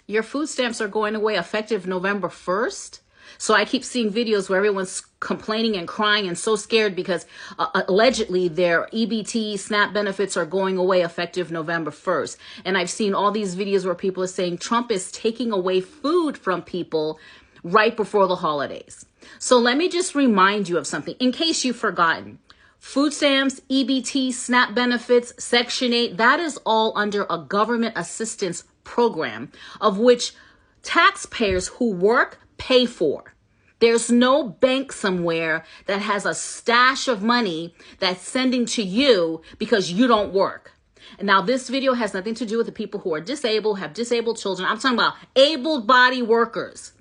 Your food stamps are going away effective November 1st. So I keep seeing videos where everyone's complaining and crying and so scared because allegedly their EBT SNAP benefits are going away effective November 1st. And I've seen all these videos where people are saying Trump is taking away food from people right before the holidays. So let me just remind you of something in case you've forgotten. Food stamps, EBT, SNAP benefits, Section 8, that is all under a government assistance program of which taxpayers who work pay for. There's no bank somewhere that has a stash of money that's sending to you because you don't work. And now this video has nothing to do with the people who are disabled, have disabled children. I'm talking about able-bodied workers.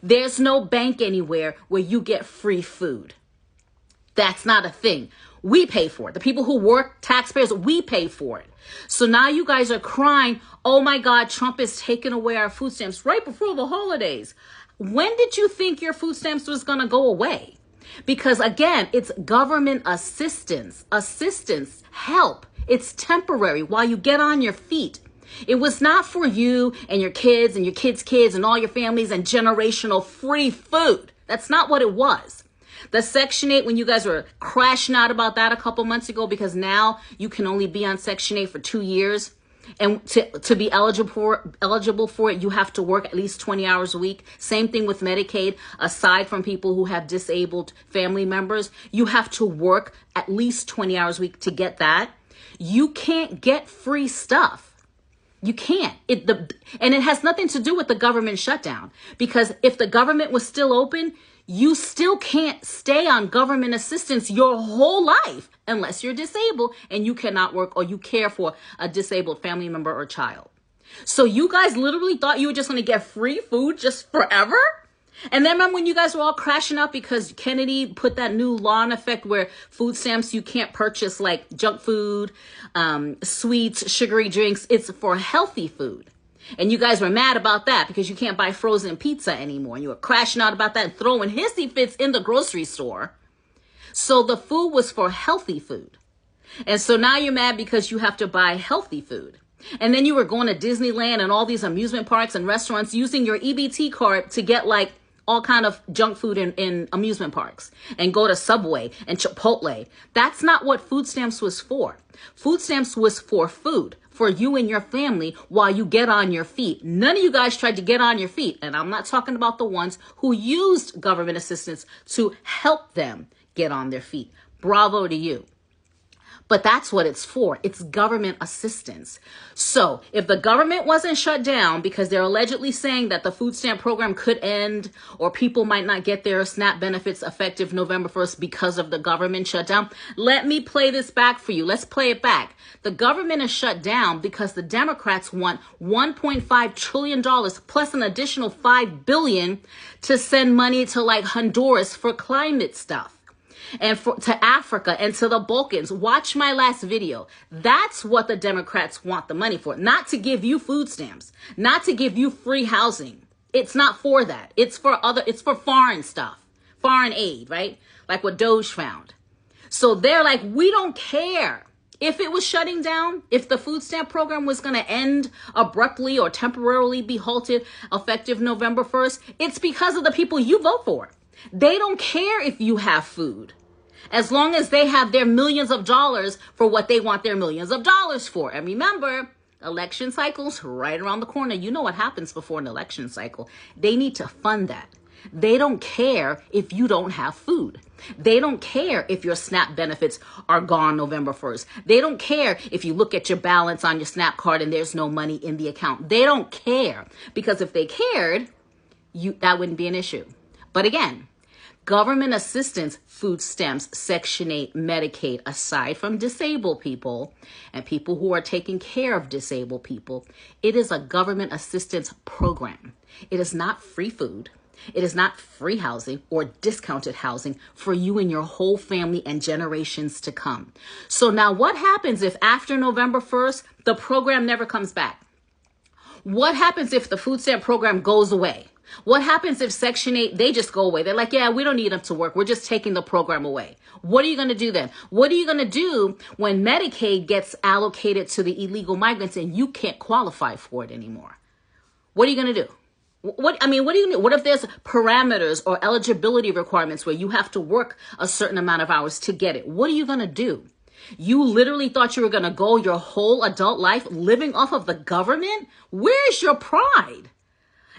There's no bank anywhere where you get free food. That's not a thing. We pay for it. The people who work, taxpayers, we pay for it. So now you guys are crying, oh my God, Trump is taking away our food stamps right before the holidays. When did you think your food stamps was going to go away? Because again, it's government assistance, help. It's temporary while you get on your feet. It was not for you and your kids and your kids' kids and all your families and generational free food. That's not what it was. The Section 8, when you guys were crashing out about that a couple months ago, because now you can only be on Section 8 for 2 years. And to be eligible for it, you have to work at least 20 hours a week. Same thing with Medicaid. Aside from people who have disabled family members, you have to work at least 20 hours a week to get that. You can't get free stuff. You can't. And it has nothing to do with the government shutdown. Because if the government was still open, you still can't stay on government assistance your whole life unless you're disabled and you cannot work or you care for a disabled family member or child. So you guys literally thought you were just going to get free food just forever? And then remember when you guys were all crashing up because Kennedy put that new law in effect where food stamps, you can't purchase like junk food, sweets, sugary drinks. It's for healthy food. And you guys were mad about that because you can't buy frozen pizza anymore. And you were crashing out about that and throwing hissy fits in the grocery store. So the food was for healthy food. And so now you're mad because you have to buy healthy food. And then you were going to Disneyland and all these amusement parks and restaurants using your EBT card to get like all kind of junk food in amusement parks and go to Subway and Chipotle. That's not what food stamps was for. Food stamps was for food, for you and your family while you get on your feet. None of you guys tried to get on your feet. And I'm not talking about the ones who used government assistance to help them get on their feet. Bravo to you. But that's what it's for. It's government assistance. So if the government wasn't shut down because they're allegedly saying that the food stamp program could end or people might not get their SNAP benefits effective November 1st because of the government shutdown, let me play this back for you. Let's play it back. The government is shut down because the Democrats want $1.5 trillion plus an additional $5 billion to send money to like Honduras for climate stuff. And to Africa and to the Balkans. Watch my last video. That's what the Democrats want the money for. Not to give you food stamps. Not to give you free housing. It's not for that. It's for foreign stuff. Foreign aid, right? Like what Doge found. So they're like, we don't care. If it was shutting down, if the food stamp program was going to end abruptly or temporarily be halted effective November 1st, it's because of the people you vote for. They don't care if you have food. As long as they have their millions of dollars for what they want their millions of dollars for. And remember, election cycles right around the corner. You know what happens before an election cycle. They need to fund that. They don't care if you don't have food. They don't care if your SNAP benefits are gone November 1st. They don't care if you look at your balance on your SNAP card and there's no money in the account. They don't care. Because if they cared, that wouldn't be an issue. But again, government assistance, food stamps, Section 8, Medicaid, aside from disabled people and people who are taking care of disabled people, it is a government assistance program. It is not free food. It is not free housing or discounted housing for you and your whole family and generations to come. So now what happens if after November 1st, the program never comes back? What happens if the food stamp program goes away? What happens if Section 8, they just go away? They're like, yeah, we don't need them to work. We're just taking the program away. What are you going to do then? What are you going to do when Medicaid gets allocated to the illegal migrants and you can't qualify for it anymore? What are you going to do? What do you need? What if there's parameters or eligibility requirements where you have to work a certain amount of hours to get it? What are you going to do? You literally thought you were going to go your whole adult life living off of the government? Where's your pride?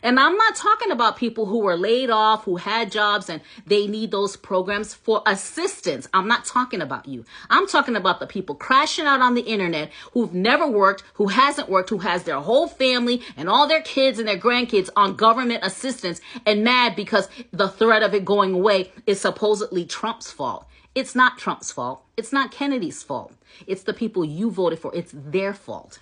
And I'm not talking about people who were laid off, who had jobs and they need those programs for assistance. I'm not talking about you. I'm talking about the people crashing out on the internet who've never worked, who hasn't worked, who has their whole family and all their kids and their grandkids on government assistance and mad because the threat of it going away is supposedly Trump's fault. It's not Trump's fault. It's not Kennedy's fault. It's the people you voted for. It's their fault.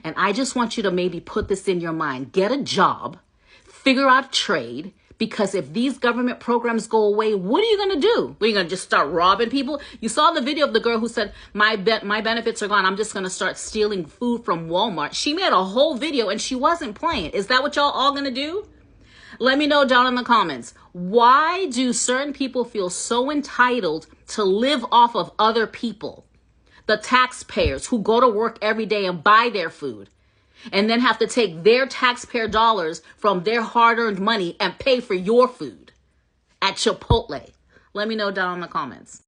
And I just want you to maybe put this in your mind. Get a job. Figure out a trade, because if these government programs go away, what are you going to do? Are you going to just start robbing people? You saw the video of the girl who said, my benefits are gone. I'm just going to start stealing food from Walmart. She made a whole video and she wasn't playing. Is that what y'all all going to do? Let me know down in the comments. Why do certain people feel so entitled to live off of other people? The taxpayers who go to work every day and buy their food, and then have to take their taxpayer dollars from their hard-earned money and pay for your food at Chipotle. Let me know down in the comments.